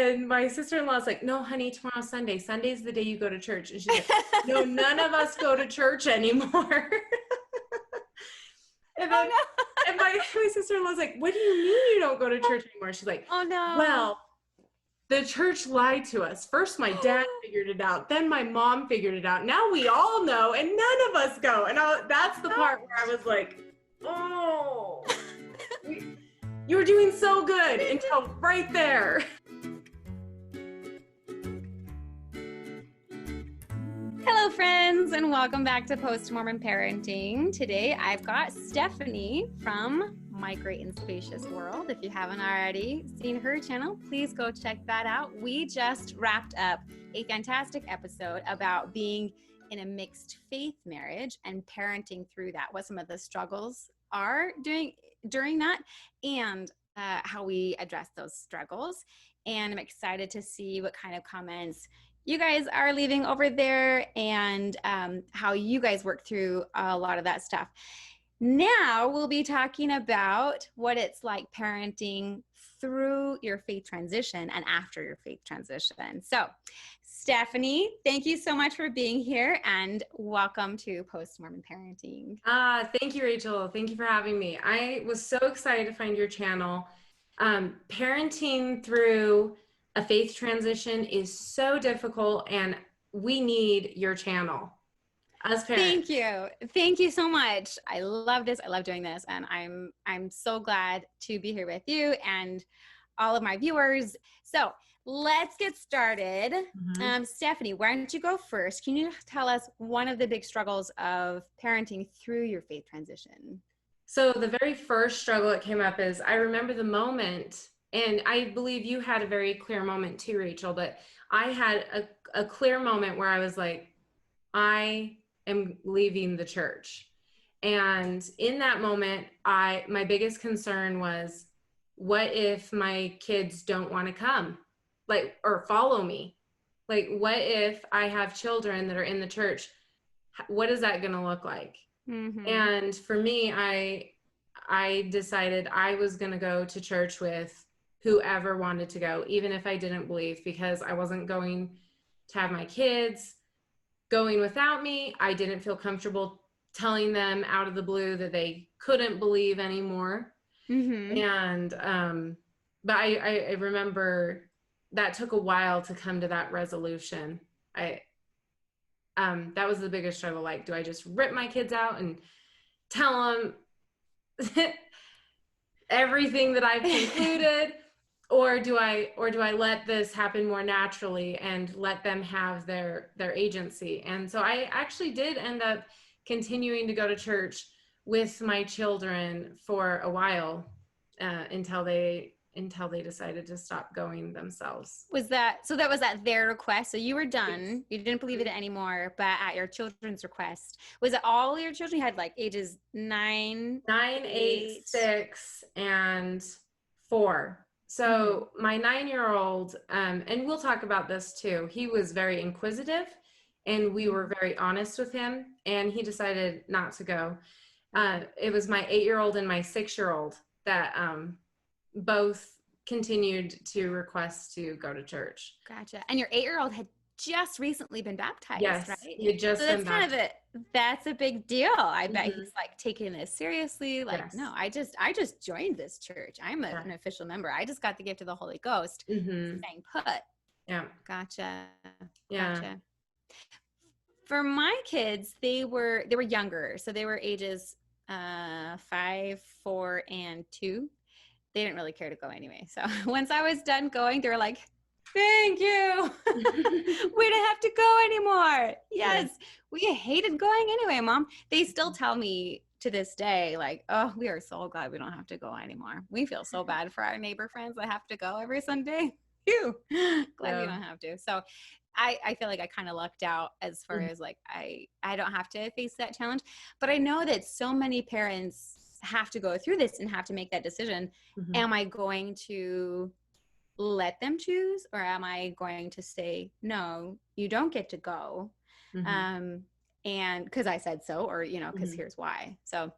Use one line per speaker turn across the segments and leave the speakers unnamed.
And my sister-in-law's like, no, honey, tomorrow's Sunday. Sunday's the day you go to church. And she's like, no, none of us go to church anymore. And then, and my sister-in-law's like, what do you mean you don't go to church anymore? She's like,
oh no.
Well, the church lied to us. First, my dad figured it out. Then my mom figured it out. Now we all know, and none of us go. And that's the part where I was like, oh, you were doing so good until right there.
Hello, friends, and welcome back to Post-Mormon Parenting. Today, I've got Stephanie from My Great and Spacious World. If you haven't already seen her channel, please go check that out. We just wrapped up a fantastic episode about being in a mixed faith marriage and parenting through that, what some of the struggles are during that, and how we address those struggles. And I'm excited to see what kind of comments you guys are leaving over there and how you guys work through a lot of that stuff. Now we'll be talking about what it's like parenting through your faith transition and after your faith transition. So, Stephanie, thank you so much for being here and welcome to Post-Mormon Parenting.
Thank you, Rachel. Thank you for having me. I was so excited to find your channel. Parenting through a faith transition is so difficult, and we need your channel as parents.
Thank you. Thank you so much. I love this. I love doing this. And I'm so glad to be here with you and all of my viewers. So let's get started. Stephanie, why don't you go first? Can you tell us one of the big struggles of parenting through your faith transition?
So the very first struggle that came up is I remember the moment, and I believe you had a very clear moment too, Rachel, but I had a clear moment where I was like, I am leaving the church. And in that moment, my biggest concern was, what if my kids don't want to come, or follow me? Like, what if I have children that are in the church? What is that going to look like? Mm-hmm. And for me, I decided I was going to go to church with whoever wanted to go, even if I didn't believe, because I wasn't going to have my kids going without me. I didn't feel comfortable telling them out of the blue that they couldn't believe anymore. Mm-hmm. And, but I remember that took a while to come to that resolution. That was the biggest struggle. Like, do I just rip my kids out and tell them everything that I've concluded? Or do I let this happen more naturally and let them have their agency? And so I actually did end up continuing to go to church with my children for a while until they decided to stop going themselves.
Was that at their request? So you were done. You didn't believe it anymore, but at your children's request. Was it all your children? You had like ages 9,
8, 6, and 4. So my 9-year-old, and we'll talk about this too, he was very inquisitive, and we were very honest with him, and he decided not to go. It was my 8-year-old and my 6-year-old that both continued to request to go to church.
Gotcha. And your 8-year-old had just recently been baptized,
yes,
right?
He had just been baptized.
That's a big deal. I bet he's like taking this seriously. Like,
yes.
No, I just joined this church. I'm an official member. I just got the gift of the Holy Ghost. Staying put.
Yeah.
Gotcha.
Yeah.
Gotcha. For my kids, they were younger. So they were ages 5, 4, and 2. They didn't really care to go anyway. So once I was done going, they were like, thank you. We don't have to go anymore. Yes. We hated going anyway, Mom. They still tell me to this day, like, oh, we are so glad we don't have to go anymore. We feel so bad for our neighbor friends that have to go every Sunday. Phew. Glad we don't have to. So I feel like I kind of lucked out as far as like, I don't have to face that challenge, but I know that so many parents have to go through this and have to make that decision. Am I going to let them choose, or am I going to say, no, you don't get to go? And because I said so, or, because here's why. So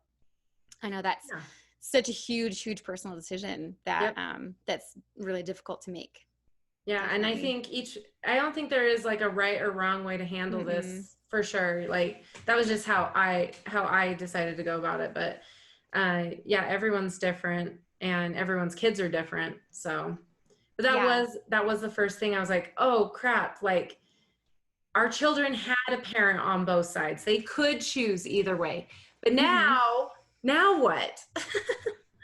I know that's such a huge personal decision that that's really difficult to make.
Yeah, and
Definitely.
I don't think there is like a right or wrong way to handle
Mm-mm.
this for sure. Like that was just how I decided to go about it. But yeah, everyone's different and everyone's kids are different. So, but
Yeah.
that was the first thing I was like, oh crap, like our children had a parent on both sides. They could choose either way. But
Mm-hmm.
now what?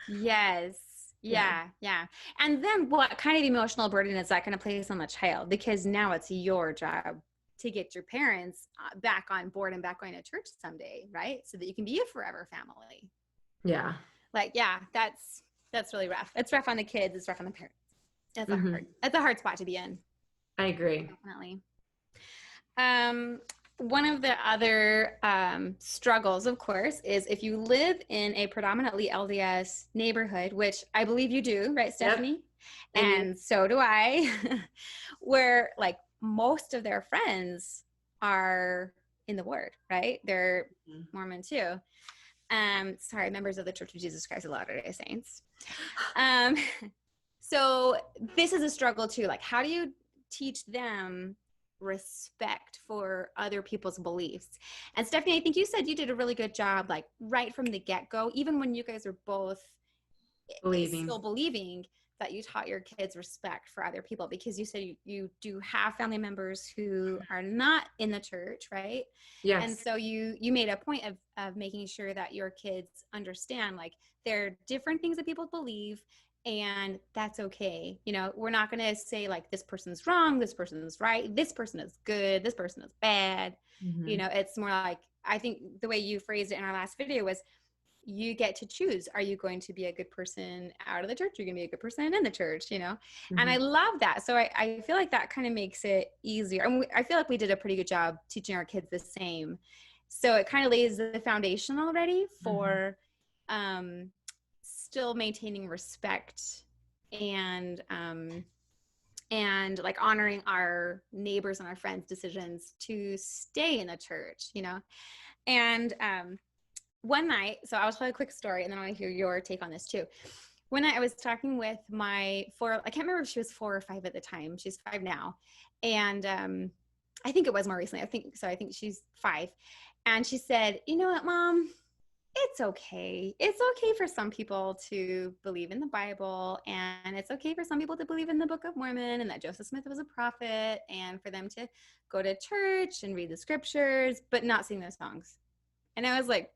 Yes.
Yeah.
Yeah. Yeah. And then what kind of emotional burden is that going to place on the child? Because now it's your job to get your parents back on board and back going to church someday, right? So that you can be a forever family.
Yeah.
Like, yeah, that's really rough. It's rough on the kids. It's rough on the parents.
Hmm.
That's a hard spot to be in.
I agree.
Definitely. Um, one of the other struggles, of course, is if you live in a predominantly LDS neighborhood, which I believe you do, right,
Yep.
Stephanie?
I do.
And so do I, where like most of their friends are in the Word, right? They're Mormon too. Sorry, members of the Church of Jesus Christ of Latter-day Saints. Um, so this is a struggle too. Like, how do you teach them respect for other people's beliefs? And Stephanie, I think you said you did a really good job, like right from the get-go, even when you guys are both
Believing.
still believing, that you taught your kids respect for other people, because you said you do have family members who are not in the church, right? And
Yes.
so you made a point of making sure that your kids understand, like, there are different things that people believe, and that's okay. You know, we're not going to say like this person's wrong, this person's right, this person is good, this person is bad. You
Hmm.
know, it's more like, I think the way you phrased it in our last video was, you get to choose, are you going to be a good person out of the church, you're going to be a good person in the church, you know? And I
Hmm.
love that. So I feel like that kind of makes it easier, and I feel like we did a pretty good job teaching our kids the same. So it kind of lays the foundation already
Hmm.
for um, still maintaining respect, and like honoring our neighbors and our friends' decisions to stay in the church, you know? And one night, so I'll tell you a quick story and then I want to hear your take on this too. One night I was talking with my I can't remember if she was 4 or 5 at the time. She's 5 now. And I think it was more recently. I think she's 5. And she said, you know what, Mom? It's okay. It's okay for some people to believe in the Bible, and it's okay for some people to believe in the Book of Mormon and that Joseph Smith was a prophet, and for them to go to church and read the scriptures, but not sing those songs. And I was like,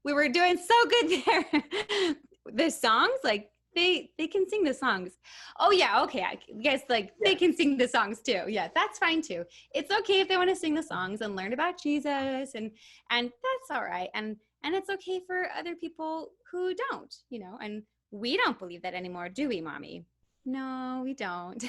we were doing so good there. The songs, like they can sing the songs. Oh yeah, okay. I guess like they
Yes.
can sing the songs too. Yeah, that's fine too. It's okay if they want to sing the songs and learn about Jesus, and that's all right. And it's okay for other people who don't, you know. And we don't believe that anymore, do we, Mommy? No, we don't.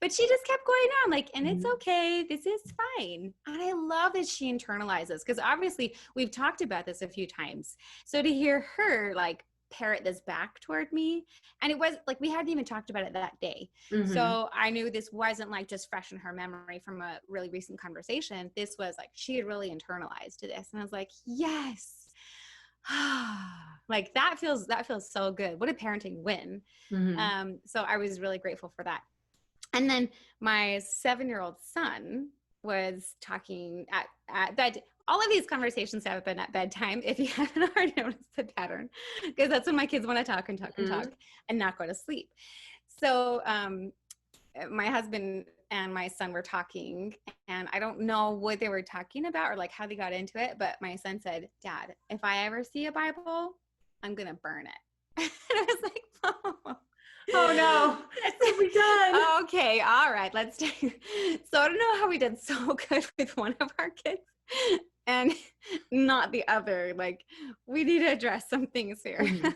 But she just kept going on, like, and it's
Hmm.
okay. This is fine. And I love that she internalizes, because obviously we've talked about this a few times. So to hear her like parrot this back toward me, and it was like we hadn't even talked about it that day.
Hmm.
So I knew this wasn't like just fresh in her memory from a really recent conversation. This was like she had really internalized to this. And I was like, yes. Like that feels so good. What a parenting win.
Hmm.
So I was really grateful for that. And then my 7-year-old son was talking at bed. All of these conversations have been at bedtime, if you haven't already noticed the pattern, because that's when my kids want to talk and talk and
Hmm.
talk and not go to sleep. So my husband and my son were talking, and I don't know what they were talking about or like how they got into it, but my son said, Dad, if I ever see a Bible, I'm going to burn it. And I was like, oh.
Oh no. What have we done?
Okay, all right, let's take. So I don't know how we did so good with one of our kids and not the other. Like, we need to address some things here.
Hmm.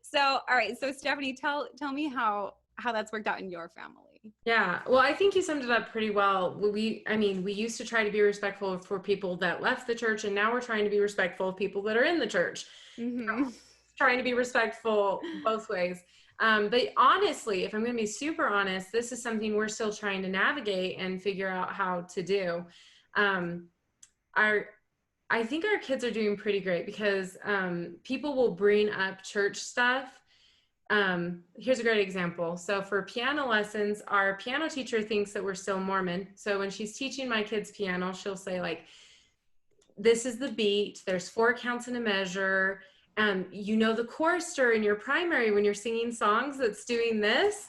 So all right, so Stephanie, tell me how that's worked out in your family.
Yeah. Well, I think you summed it up pretty well. I mean, we used to try to be respectful for people that left the church, and now we're trying to be respectful of people that are in the church.
Mm-hmm.
Trying to be respectful both ways. But honestly, if I'm going to be super honest, this is something we're still trying to navigate and figure out how to do. Um, our, I think our kids are doing pretty great because people will bring up church stuff Here's a great example. So for piano lessons, our piano teacher thinks that we're still Mormon. So when she's teaching my kids piano, she'll say like, this is the beat, there's 4 counts in a measure. You know, the chorister in your primary when you're singing songs that's doing this,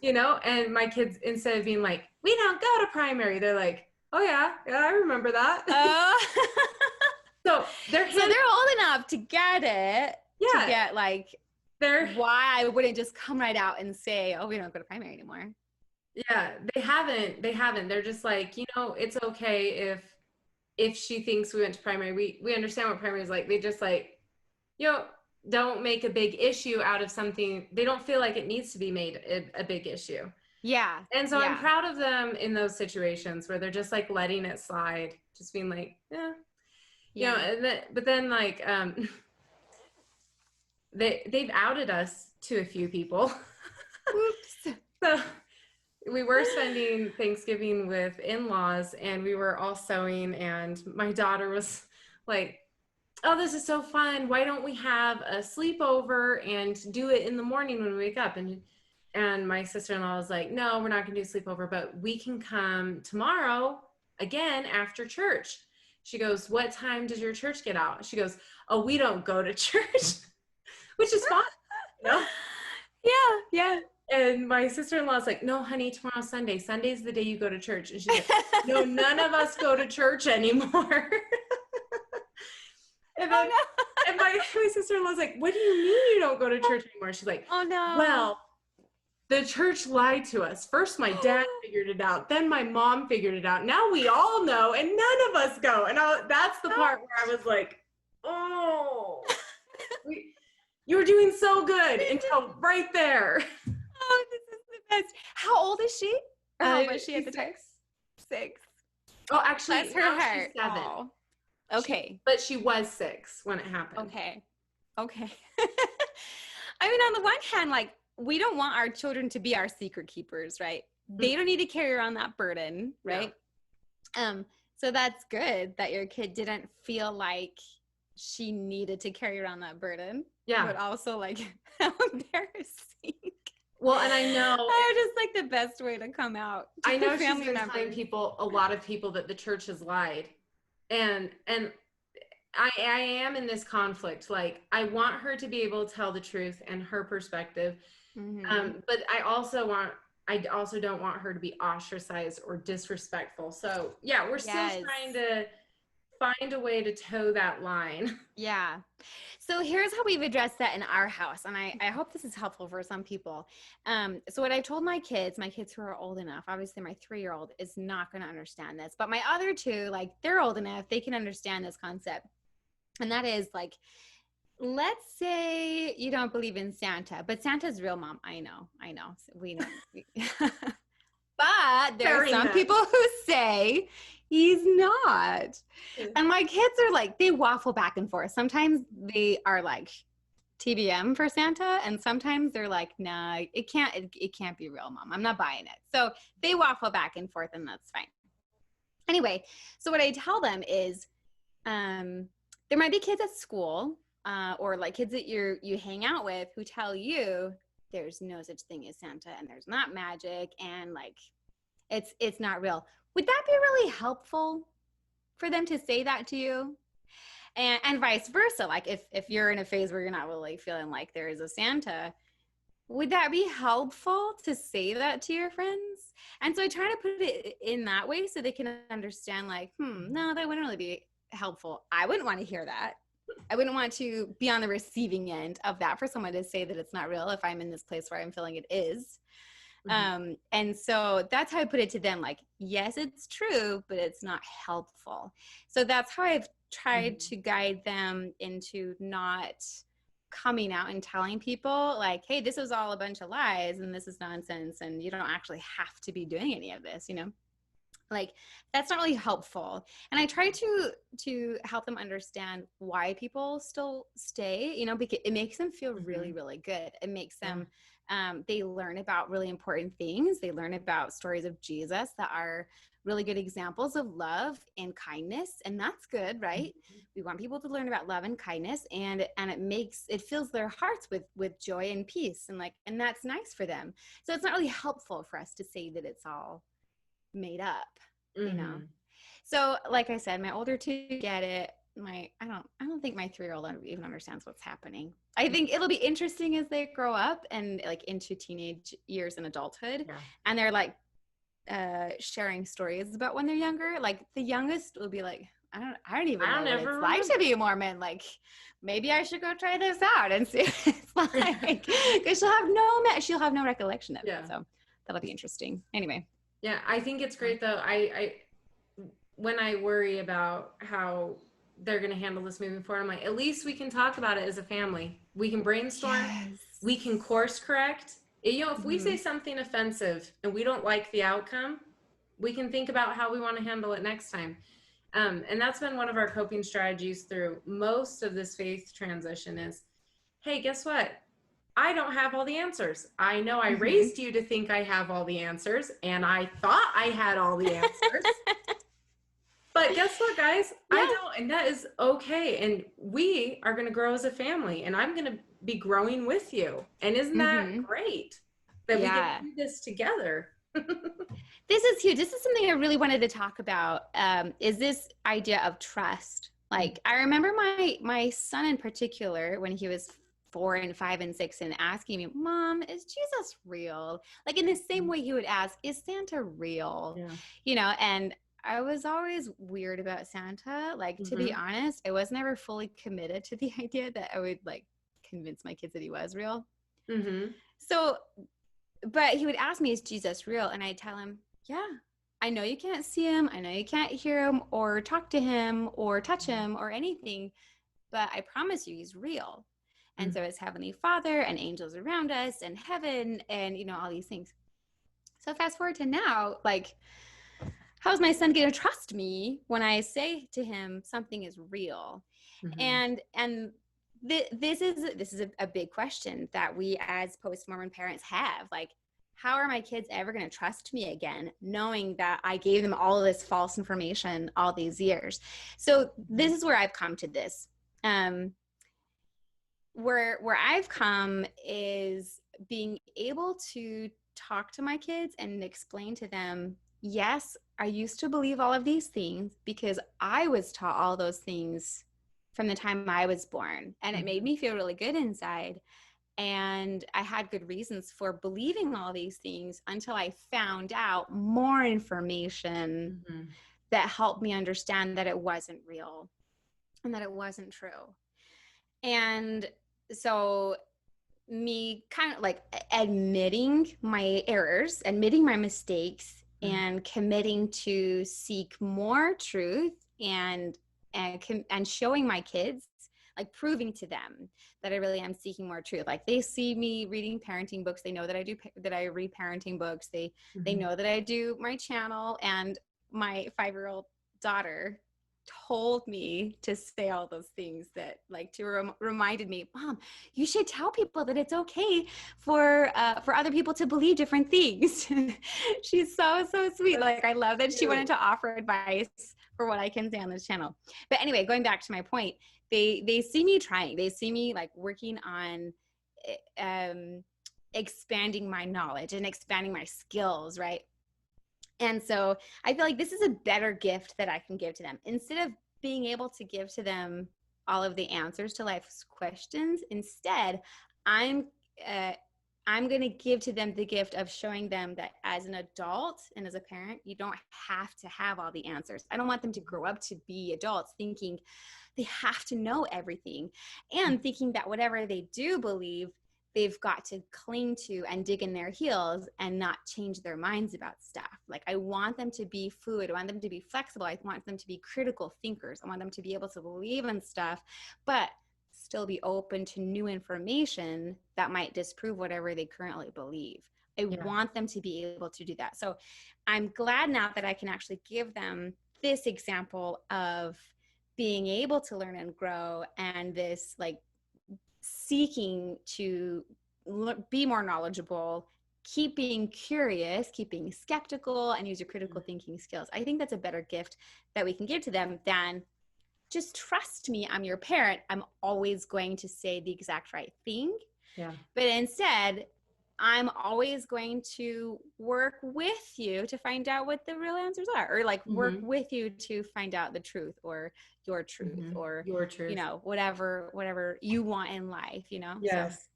you know, and my kids, instead of being like, we don't go to primary, they're like, oh yeah, I remember that. So they're
old enough to get it.
Yeah.
To get like,
they're
why I wouldn't just come right out and say, oh, we don't go to primary anymore.
Yeah, they haven't. They're just like, you know, it's okay if she thinks we went to primary. We understand what primary is like. They just like, you know, don't make a big issue out of something. They don't feel like it needs to be made a big issue.
Yeah.
And so I'm proud of them in those situations where they're just like letting it slide, just being like, yeah. You know, and but then like they've outed us to a few people.
Oops.
So we were spending Thanksgiving with in-laws and we were all sewing, and my daughter was like, oh, this is so fun. Why don't we have a sleepover and do it in the morning when we wake up? And my sister-in-law was like, no, we're not gonna do a sleepover, but we can come tomorrow again after church. She goes, what time does your church get out? She goes, oh, we don't go to church, which is fun, you know?
Yeah.
And my sister-in-law's like, no, honey, tomorrow's Sunday. Sunday's the day you go to church. And she's like, no, none of us go to church anymore. And then, and my sister-in-law's like, what do you mean you don't go to church anymore? She's like,
oh no.
Well, the church lied to us. First, my dad figured it out. Then my mom figured it out. Now we all know, and none of us go. And that's the part where I was like, oh, you were doing so good until right there.
Oh, this is the best. How old is she? Or how was she at the time? 6.
Oh, actually,
bless her heart.
She's 7.
Oh. Okay.
But she was 6 when it happened.
Okay. I mean, on the one hand, like, we don't want our children to be our secret keepers, right? They don't need to carry around that burden, right? Yeah. So that's good that your kid didn't feel like she needed to carry around that burden. Yeah. But also, like, how embarrassing.
Well, and I know
I just like the best way to come out.
I know she's been telling a lot of people that the church has lied. And I am in this conflict. Like, I want her to be able to tell the truth and her perspective. Mm-hmm. But I also don't want her to be ostracized or disrespectful. So yeah, we're still trying to find a way to toe that line.
Yeah. So here's how we've addressed that in our house. And I hope this is helpful for some people. So what I told my kids who are old enough, obviously my 3-year-old is not going to understand this, but my other 2, like, they're old enough, they can understand this concept. And that is like, let's say you don't believe in Santa, but Santa's real, Mom. I know. We know. But there are some people who say he's not. And my kids are like, they waffle back and forth. Sometimes they are like TBM for Santa, and sometimes they're like, nah, it can't be real, Mom. I'm not buying it. So they waffle back and forth, and that's fine. Anyway, so what I tell them is there might be kids at school or like kids that you hang out with who tell you there's no such thing as Santa and there's not magic and like it's not real. Would that be really helpful for them to say that to you? And vice versa, like if you're in a phase where you're not really feeling like there is a Santa, would that be helpful to say that to your friends? And so I try to put it in that way so they can understand like, no, that wouldn't really be helpful. I wouldn't want to hear that. I wouldn't want to be on the receiving end of that for someone to say that it's not real if I'm in this place where I'm feeling it is. Mm-hmm. And so that's how I put it to them. Like, yes, it's true, but it's not helpful. So that's how I've tried to guide them into not coming out and telling people like, hey, this is all a bunch of lies and this is nonsense and you don't actually have to be doing any of this, you know? Like, that's not really helpful. And I try to help them understand why people still stay, you know, because it makes them feel really, really good. It makes them They learn about really important things. They learn about stories of Jesus that are really good examples of love and kindness, and that's good, right? We want people to learn about love and kindness, and it fills their hearts with joy and peace, and that's nice for them. So it's not really helpful for us to say that it's all made up, you know. So like I said, my older two get it. I don't think my 3-year-old even understands what's happening. I think it'll be interesting as they grow up and like into teenage years and adulthood, and they're like sharing stories about when they're younger. Like the youngest will be like, I don't even know what it's like to be a Mormon. Like maybe I should go try this out and see what it's like, because she'll have no recollection of it. So that'll be interesting. Anyway.
Yeah, I think it's great though. I when I worry about how they're going to handle this moving forward, I'm like, at least we can talk about it as a family. We can brainstorm. Yes. We can course correct. You know, if we say something offensive and we don't like the outcome, we can think about how we want to handle it next time. And that's been one of our coping strategies through most of this faith transition is, hey, guess what? I don't have all the answers. I know I raised you to think I have all the answers, and I thought I had all the answers. But guess what, guys? I don't, and that is okay. And we are going to grow as a family, and I'm going to be growing with you. And isn't that great that we get to do this together?
This is huge. This is something I really wanted to talk about. Is this idea of trust? Like I remember my son in particular when he was 4 and 5 and 6 and asking me, Mom, is Jesus real? Like in the same way he would ask, is Santa real? Yeah. You know, and I was always weird about Santa. Like, to be honest, I was never fully committed to the idea that I would like convince my kids that he was real. So, but he would ask me, is Jesus real? And I'd tell him, yeah, I know you can't see him. I know you can't hear him or talk to him or touch him or anything, but I promise you he's real. And so it's Heavenly Father and angels around us and heaven and, you know, all these things. So fast forward to now, like, how's my son going to trust me when I say to him something is real? And this is a big question that we as post-Mormon parents have. Like, how are my kids ever going to trust me again, knowing that I gave them all of this false information all these years? So this is where I've come to this. Where I've come is being able to talk to my kids and explain to them, yes, I used to believe all of these things because I was taught all those things from the time I was born, and it made me feel really good inside. And I had good reasons for believing all these things until I found out more information that helped me understand that it wasn't real and that it wasn't true. And so me kind of like admitting my errors, admitting my mistakes, and committing to seek more truth and showing my kids, like proving to them that I really am seeking more truth. Like they see me reading parenting books. They know that I read parenting books. They know that I do my channel, and my 5-year-old daughter told me to say all those things that like reminded me, Mom, you should tell people that it's okay for other people to believe different things. She's so sweet. Like I love that she wanted to offer advice for what I can say on this channel. But anyway, going back to my point, they see me trying. They see me like working on expanding my knowledge and expanding my skills, right? And so I feel like this is a better gift that I can give to them. Instead of being able to give to them all of the answers to life's questions, instead, I'm going to give to them the gift of showing them that as an adult and as a parent, you don't have to have all the answers. I don't want them to grow up to be adults thinking they have to know everything and thinking that whatever they do believe, they've got to cling to and dig in their heels and not change their minds about stuff. Like I want them to be fluid. I want them to be flexible. I want them to be critical thinkers. I want them to be able to believe in stuff, but still be open to new information that might disprove whatever they currently believe. I want them to be able to do that. So I'm glad now that I can actually give them this example of being able to learn and grow, and this like seeking to be more knowledgeable, keep being curious, keep being skeptical, and use your critical thinking skills. I think that's a better gift that we can give to them than just trust me, I'm your parent. I'm always going to say the exact right thing.
Yeah.
But instead, I'm always going to work with you to find out what the real answers are, or like work with you to find out the truth or your truth or
your truth,
you know, whatever you want in life, you know?
Yes.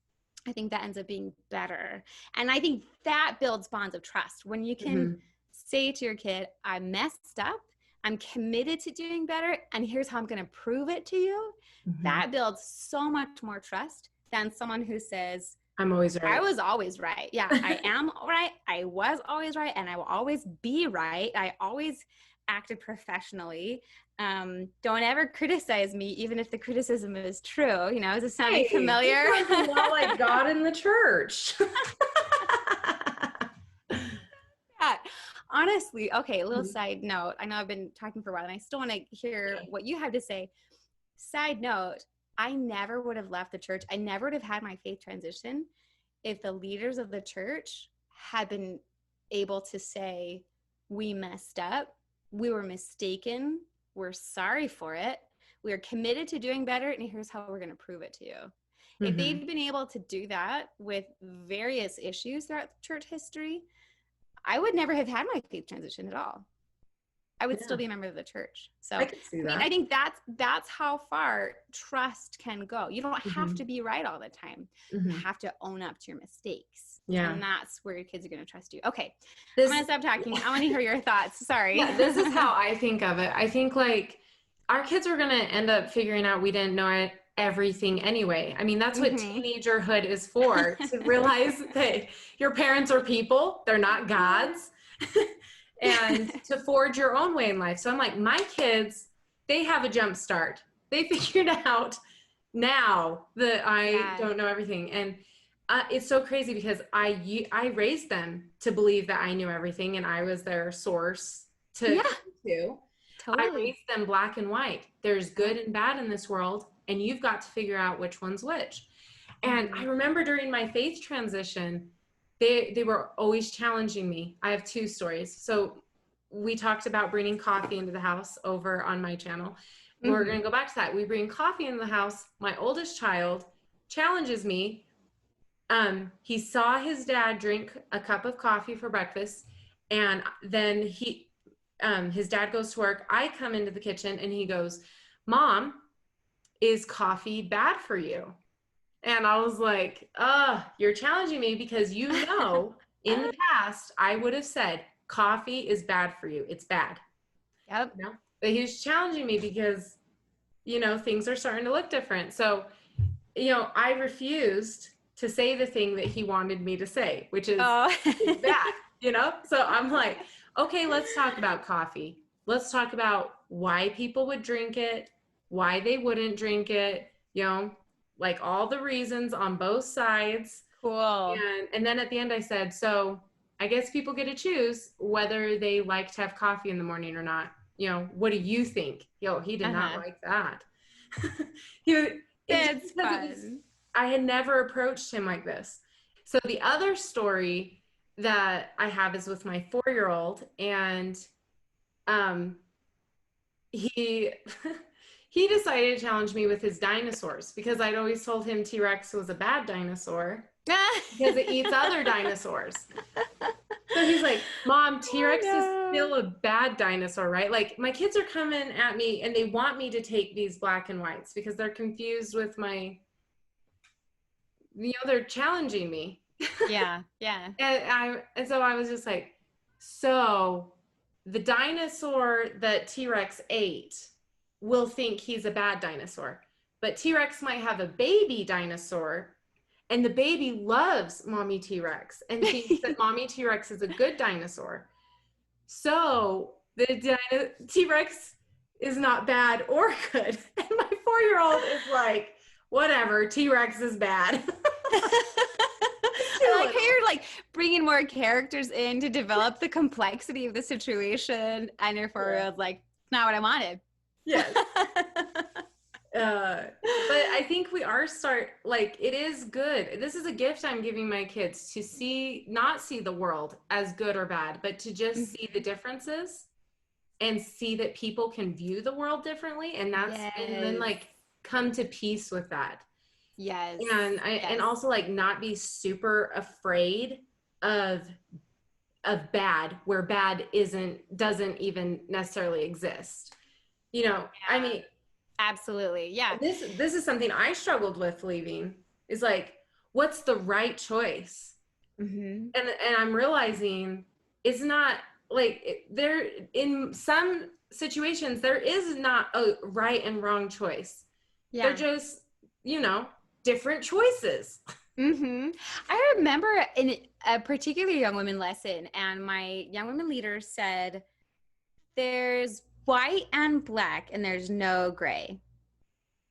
So I think that ends up being better. And I think that builds bonds of trust when you can say to your kid, I messed up. I'm committed to doing better. And here's how I'm going to prove it to you. That builds so much more trust than someone who says,
I'm always right.
I was always right. Yeah, I am right. I was always right. And I will always be right. I always acted professionally. Don't ever criticize me, even if the criticism is true. You know, is this sounding familiar?
This sounds a lot like God in the church.
Yeah. Honestly, okay, a little side note. I know I've been talking for a while and I still want to hear what you have to say. Side note, I never would have left the church. I never would have had my faith transition if the leaders of the church had been able to say, we messed up, we were mistaken, we're sorry for it, we are committed to doing better, and here's how we're going to prove it to you. If they'd been able to do that with various issues throughout church history, I would never have had my faith transition at all. I would still be a member of the church. So
I can see that.
I think that's how far trust can go. You don't have to be right all the time. You have to own up to your mistakes.
Yeah.
And that's where your kids are going to trust you. Okay. I'm going to stop talking. I want to hear your thoughts. Sorry.
Yeah, this is how I think of it. I think like our kids are going to end up figuring out we didn't know everything anyway. I mean, that's what teenagerhood is for, to realize that your parents are people, they're not gods, and to forge your own way in life. So I'm like, my kids, they have a jump start. They figured out now that I don't know everything. And it's so crazy because I raised them to believe that I knew everything and I was their source to. Totally. I raised them black and white. There's good and bad in this world, and you've got to figure out which one's which. And I remember during my faith transition, they were always challenging me. I have two stories. So we talked about bringing coffee into the house over on my channel. We're going to go back to that. We bring coffee into the house. My oldest child challenges me. He saw his dad drink a cup of coffee for breakfast, and then his dad goes to work. I come into the kitchen and he goes, Mom, is coffee bad for you? And I was like, you're challenging me because you know, in the past, I would have said, coffee is bad for you. It's bad.
Yep.
You know? But he was challenging me because, you know, things are starting to look different. So, you know, I refused to say the thing that he wanted me to say, which is it's bad, you know? So I'm like, okay, let's talk about coffee. Let's talk about why people would drink it, why they wouldn't drink it, you know, like all the reasons on both sides.
Cool.
And then at the end I said, so I guess people get to choose whether they like to have coffee in the morning or not. You know, what do you think? He did not like that.
It's fun.
I had never approached him like this. So the other story that I have is with my 4-year-old, and he he decided to challenge me with his dinosaurs because I'd always told him T-Rex was a bad dinosaur because it eats other dinosaurs. So he's like, Mom, T-Rex is still a bad dinosaur, right? Like, my kids are coming at me and they want me to take these black and whites because they're confused with my, you know, they're challenging me.
Yeah.
And so I was just like, so the dinosaur that T-Rex ate will think he's a bad dinosaur, but T-Rex might have a baby dinosaur, and the baby loves mommy T-Rex and thinks that mommy T-Rex is a good dinosaur. So the T-Rex is not bad or good. And my 4-year-old is like, whatever, T-Rex is bad.
I like how you're like bringing more characters in to develop the complexity of the situation, and your 4-year-old's like, not what I wanted.
Yes. But I think we are like, it is good. This is a gift I'm giving my kids to not see the world as good or bad, but to just see the differences and see that people can view the world differently. And then
Yes.
like come to peace with that.
Yes.
And
Yes.
also like not be super afraid of bad where bad doesn't even necessarily exist. I
Yeah.
mean,
Absolutely. Yeah.
this is something I struggled with leaving, is like, what's the right choice?
Mm-hmm.
And I'm realizing it's not like there, in some situations there is not a right and wrong choice. They're
Yeah.
just, you know, different choices.
Mm-hmm. I remember in a particular young women lesson, and my young women leader said, there's white and black, and there's no gray.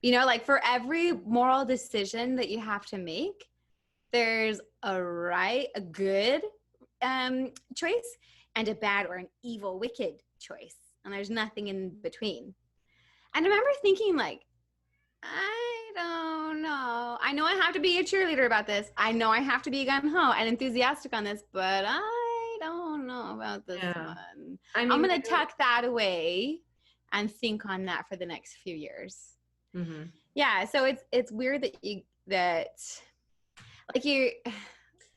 Like for every moral decision that you have to make, there's a good choice, and a bad or an evil, wicked choice. And there's nothing in between. And I remember thinking, like, I don't know. I know I have to be a cheerleader about this. I know I have to be gun ho and enthusiastic on this, but I don't know about this
Yeah.
one.
I
I'm
mean,
going to tuck that away and think on that for the next few years.
mm-hmm.
Yeah. So it's weird that like you,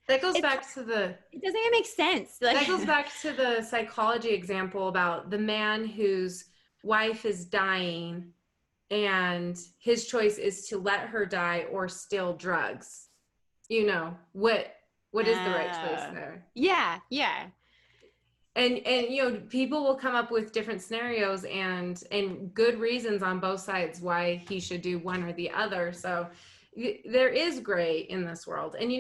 That goes
it's,
back to the
it doesn't even make sense. Like,
that goes back to the psychology example about the man whose wife is dying and his choice is to let her die or steal drugs. What is the right choice there?
yeah, yeah.
And people will come up with different scenarios and good reasons on both sides why he should do one or the other. So there is gray in this world. And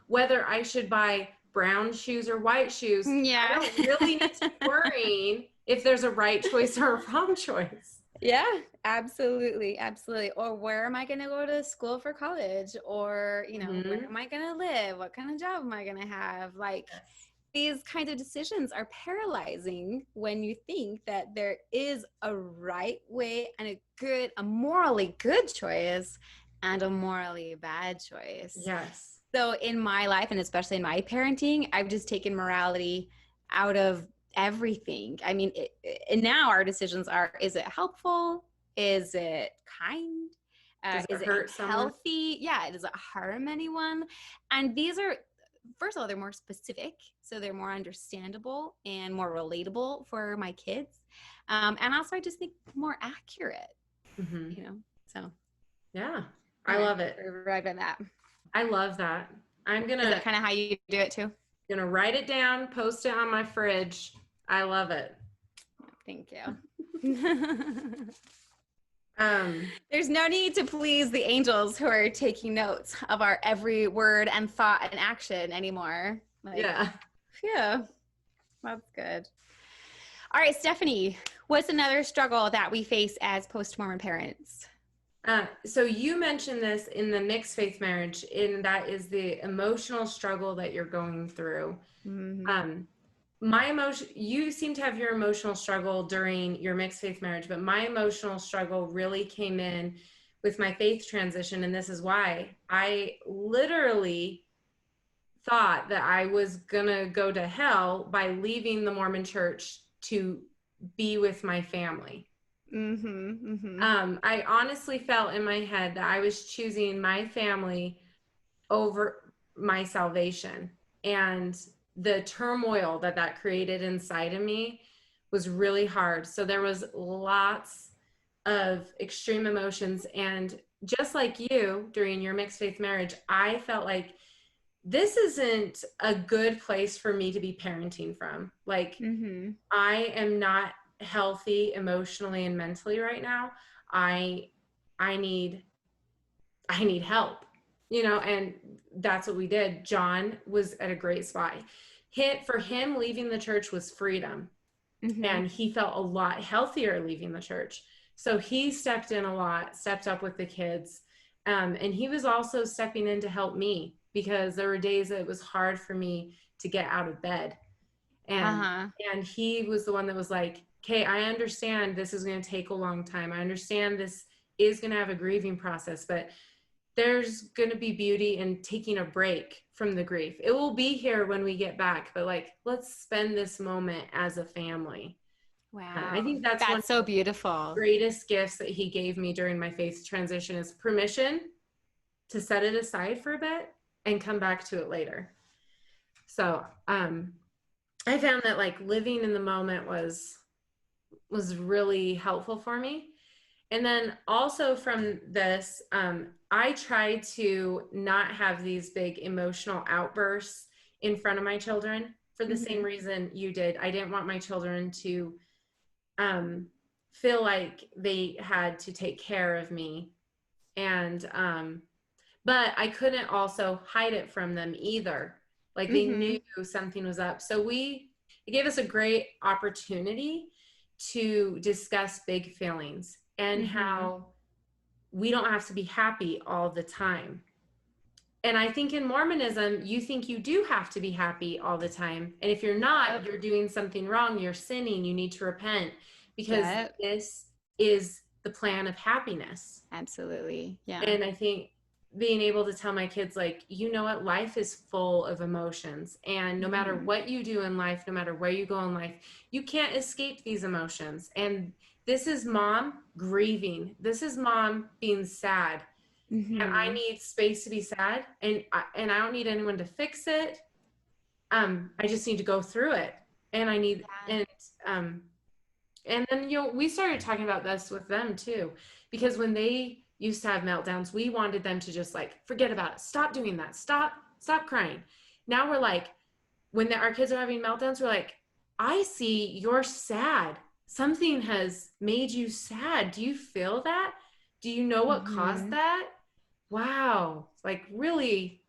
whether I should buy brown shoes or white shoes, I
Yeah.
don't really need to be worrying if there's a right choice or a wrong choice.
Yeah, absolutely. Absolutely. Or where am I going to go to school for college? Or, where
Mm-hmm.
am I going to live? What kind of job am I going to have? Like,
Yes.
these kinds of decisions are paralyzing when you think that there is a right way and a morally good choice and a morally bad choice.
Yes.
So in my life, and especially in my parenting, I've just taken morality out of everything. I mean, and now our decisions are: is it helpful? Is it kind?
Does it
Is it
hurt someone?
healthy? Yeah, does it harm anyone? And these are, first of all, they're more specific, so they're more understandable and more relatable for my kids. And also, I just think more accurate,
Mm-hmm.
So
Yeah, I
anyway,
love it.
right on that.
I love that. I'm
Is
gonna
that kind of how you do it too?
gonna write it down, post it on my fridge. I love it.
Thank you.
Um,
There's no need to please the angels who are taking notes of our every word and thought and action anymore. Like,
yeah.
yeah, that's good. All right, Stephanie, what's another struggle that we face as post-Mormon parents?
So you mentioned this in the mixed faith marriage, and that is the emotional struggle that you're going through.
Mm-hmm.
Um, you seem to have your emotional struggle during your mixed faith marriage, but my emotional struggle really came in with my faith transition. And this is why I literally thought that I was gonna go to hell by leaving the Mormon church to be with my family.
Mm-hmm. Mm-hmm.
I honestly felt in my head that I was choosing my family over my salvation. And the turmoil that created inside of me was really hard. So there was lots of extreme emotions. And just like you during your mixed faith marriage, I felt like this isn't a good place for me to be parenting from. Like,
Mm-hmm.
I am not healthy emotionally and mentally right now. I I need help. And that's what we did. John was at a great spot. For him, leaving the church was freedom,
Mm-hmm.
and he felt a lot healthier leaving the church. So he stepped in a lot, stepped up with the kids, and he was also stepping in to help me because there were days that it was hard for me to get out of bed. and
Uh-huh.
and he was the one that was like, okay, I understand this is going to take a long time. I understand this is going to have a grieving process, but there's going to be beauty in taking a break from the grief. It will be here when we get back, but like, let's spend this moment as a family. I
Wow.
think that's one of
That's so
the
beautiful.
greatest gifts that he gave me during my faith transition is permission to set it aside for a bit and come back to it later. So, I found that like living in the moment was really helpful for me. And then also from this, I try to not have these big emotional outbursts in front of my children for the same
Mm-hmm.
reason you did. I didn't want my children to um, feel like they had to take care of me. And, but I couldn't also hide it from them either. Like they knew
Mm-hmm.
something was up. So it gave us a great opportunity to discuss big feelings and
Mm-hmm.
how we don't have to be happy all the time. And I think in Mormonism, you think you do have to be happy all the time. And if you're not,
Yep.
you're doing something wrong, you're sinning, you need to repent because
Yep.
this is the plan of happiness.
Absolutely. Yeah.
And I think being able to tell my kids, like, you know what, life is full of emotions. And no matter
Mm-hmm.
what you do in life, no matter where you go in life, you can't escape these emotions. And this is mom grieving. This is mom being sad. And I
Mm-hmm.
need space to be sad. And I don't need anyone to fix it. I just need to go through it. And I need, um, and then, we started talking about this with them too, because when they used to have meltdowns, we wanted them to just like, forget about it. Stop doing that. Stop crying. Now we're like, when our kids are having meltdowns, we're like, I see you're sad. Something has made you sad. Do you feel that? Do you know what caused
Mm-hmm.
that? Wow. Like really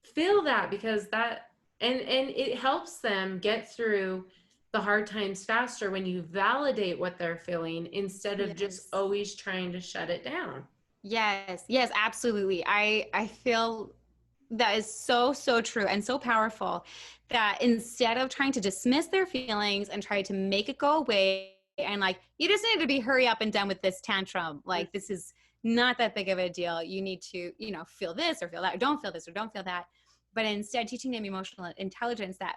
feel that because and it helps them get through the hard times faster when you validate what they're feeling instead of just
Yes.
always trying to shut it down.
Yes. Yes, absolutely. I feel that is so, so true and so powerful that instead of trying to dismiss their feelings and try to make it go away and like, you just need to be hurry up and done with this tantrum. Like, this is not that big of a deal. You need to, feel this or feel that, or don't feel this or don't feel that. But instead, teaching them emotional intelligence that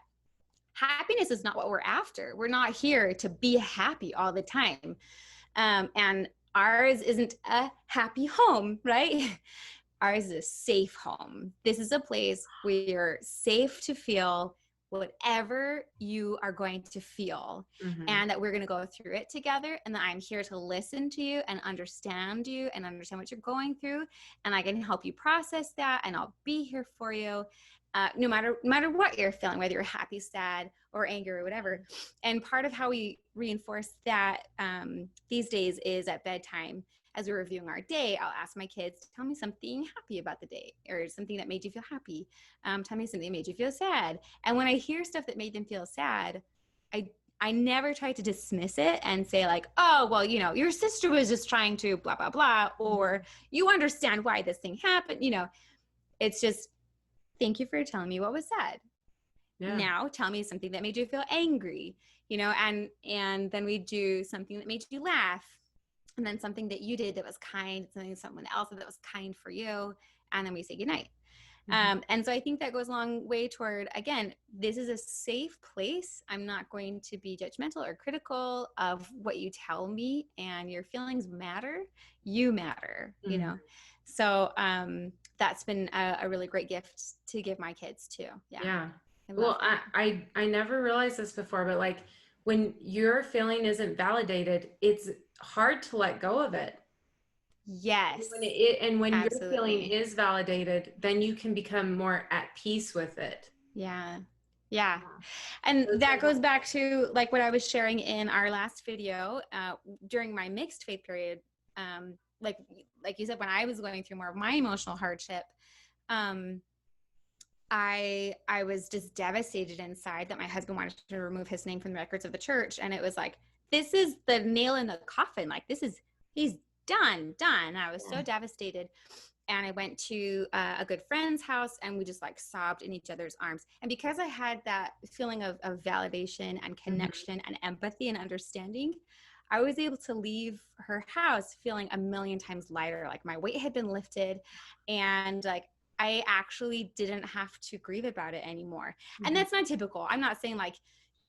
happiness is not what we're after. We're not here to be happy all the time. And ours isn't a happy home, right? Ours is a safe home. This is a place where you're safe to feel whatever you are going to feel,
Mm-hmm.
and that we're going to go through it together, and that I'm here to listen to you and understand what you're going through, and I can help you process that, and I'll be here for you. No matter what you're feeling, whether you're happy, sad, or angry, or whatever. And part of how we reinforce that these days is at bedtime, as we're reviewing our day, I'll ask my kids, tell me something happy about the day, or something that made you feel happy. Tell me something that made you feel sad. And when I hear stuff that made them feel sad, I never try to dismiss it and say like, oh, well, your sister was just trying to blah, blah, blah, or you understand why this thing happened. It's just, thank you for telling me what was sad.
Yeah.
Now tell me something that made you feel angry, and then we do something that made you laugh, and then something that you did that was kind, something someone else that was kind for you, and then we say goodnight. And so I think that goes a long way toward, again, this is a safe place. I'm not going to be judgmental or critical of what you tell me, and your feelings matter. You matter,
Mm-hmm.
So that's been a really great gift to give my kids too. Yeah.
Yeah.
I love
Well,
that.
I never realized this before, but like when your feeling isn't validated, it's hard to let go of it.
Yes,
And when your feeling
absolutely.
is validated, then you can become more at peace with it.
Yeah. Yeah.
Yeah.
And
So it's
that
very
goes
helpful.
back to like what I was sharing in our last video during my mixed faith period. Like you said, when I was going through more of my emotional hardship, um, I was just devastated inside that my husband wanted to remove his name from the records of the church. And it was like, this is the nail in the coffin. Like, he's done. I was so
Yeah.
devastated. And I went to a good friend's house, and we just like sobbed in each other's arms. And because I had that feeling of validation and
Mm-hmm.
connection and empathy and understanding, I was able to leave her house feeling a million times lighter. Like my weight had been lifted, and like I actually didn't have to grieve about it anymore. And
Mhm.
that's not typical. I'm not saying like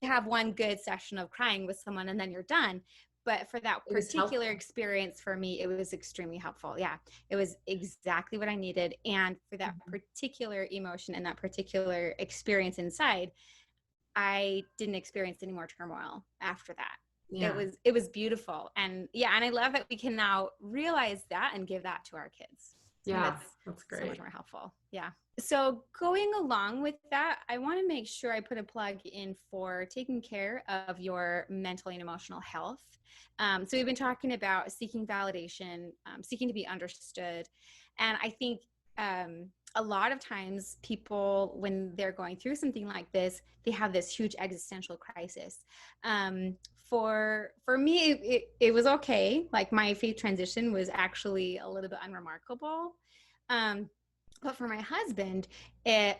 have one good session of crying with someone and then you're done. But for that
It was
particular
helpful.
experience for me, it was extremely helpful. Yeah, it was exactly what I needed. And for that
Mhm.
particular emotion and that particular experience inside, I didn't experience any more turmoil after that.
Yeah.
It was beautiful. And yeah, and I love that we can now realize that and give that to our kids. I think
Yeah.
that's
That's
so much
great.
more helpful. Yeah. So going along with that, I want to make sure I put a plug in for taking care of your mental and emotional health. So we've been talking about seeking validation, seeking to be understood. And I think a lot of times people, when they're going through something like this, they have this huge existential crisis. For me, it was okay. Like my faith transition was actually a little bit unremarkable. Um, but for my husband, it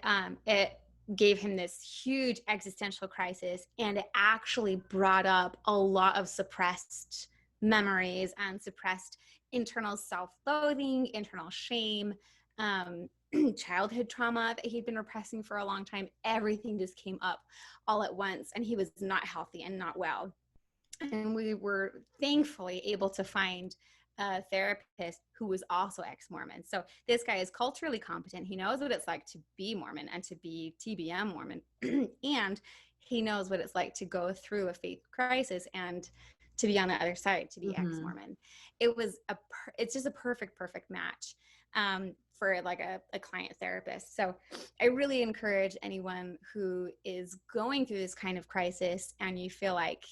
gave him this huge existential crisis, and it actually brought up a lot of suppressed memories and suppressed internal self-loathing, internal shame, um, childhood trauma that he'd been repressing for a long time. Everything just came up all at once, and he was not healthy and not well. And we were thankfully able to find a therapist who was also ex-Mormon. So this guy is culturally competent. He knows what it's like to be Mormon and to be TBM Mormon. And he knows what it's like to go through a faith crisis and to be on the other side, to be
Hmm.
ex-Mormon. It's just a perfect match for like a client therapist. So I really encourage anyone who is going through this kind of crisis and you feel like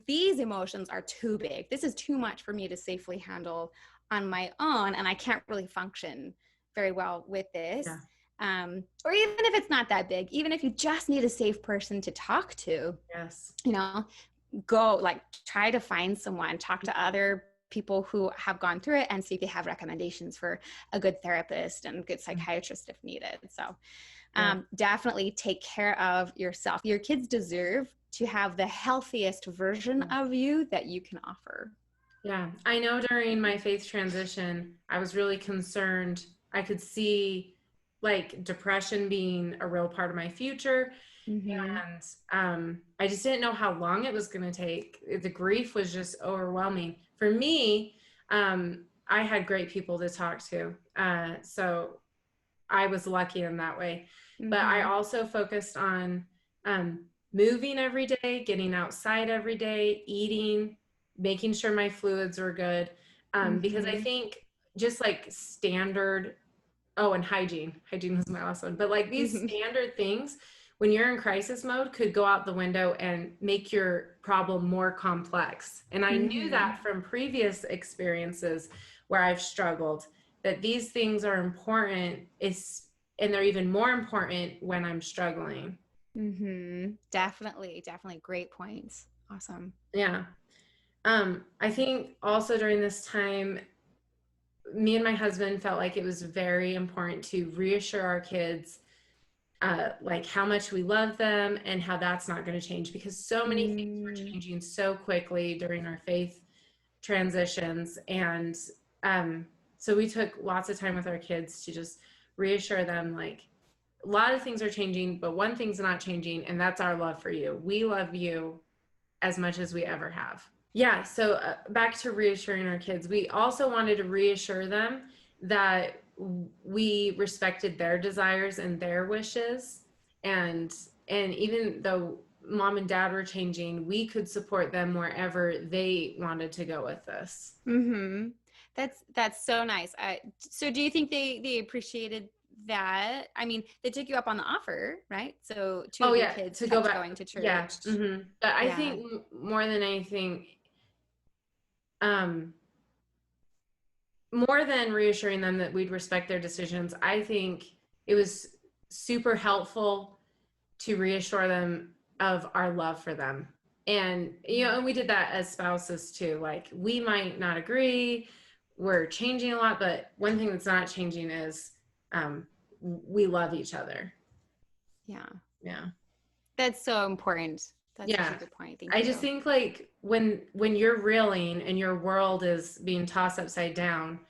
these emotions are too big. This is too much for me to safely handle on my own, and I can't really function very well with
Yeah.
this. Or even if it's not that big, even if you just need a safe person to talk to,
Yes.
you know, go like try to find someone, talk to other people who have gone through it and see if they have recommendations for a good therapist and good psychiatrist if needed. So
Yeah.
definitely take care of yourself. Your kids deserve to have the healthiest version of you that you can offer.
Yeah. I know during my faith transition, I was really concerned. I could see like depression being a real part of my future.
Mm-hmm.
And I just didn't know how long it was going to take. The grief was just overwhelming. For me, I had great people to talk to. So I was lucky in that way. But I
Mm-hmm.
also focused on um, moving every day, getting outside every day, eating, making sure my fluids were good. Because I
Mm-hmm.
think just like standard, oh, and hygiene. Hygiene was my last one. But like these
Mm-hmm.
standard things, when you're in crisis mode, could go out the window and make your problem more complex. And I knew
Mm-hmm.
that from previous experiences where I've struggled, that these things are important, and they're even more important when I'm struggling.
Mm-hmm. Definitely. Great points. Awesome.
Yeah. I think also during this time, me and my husband felt like it was very important to reassure our kids like how much we love them and how that's not going to change because so many things were
Mm-hmm.
changing so quickly during our faith transitions. And um, so we took lots of time with our kids to just reassure them like a lot of things are changing, but one thing's not changing, and that's our love for you. We love you as much as we ever have. Yeah, so back to reassuring our kids, we also wanted to reassure them that we respected their desires and their wishes, and even though mom and dad were changing, we could support them wherever they wanted to go with this.
Mm-hmm. That's so nice. So do you think they appreciated that? I mean, they took you up on the offer, right? So two
Oh
of your
yeah,
kids
to go
kept
back.
going to
Yeah.
church.
But I
Yeah.
think more than anything, um, more than reassuring them that we'd respect their decisions, I think it was super helpful to reassure them of our love for them. And and we did that as spouses too. Like we might not agree, we're changing a lot, but one thing that's not changing is um, we love each other.
Yeah.
Yeah.
That's so important. That's such a
Yeah.
good point. Thank
I just
you.
think like when you're reeling and your world is being tossed upside down,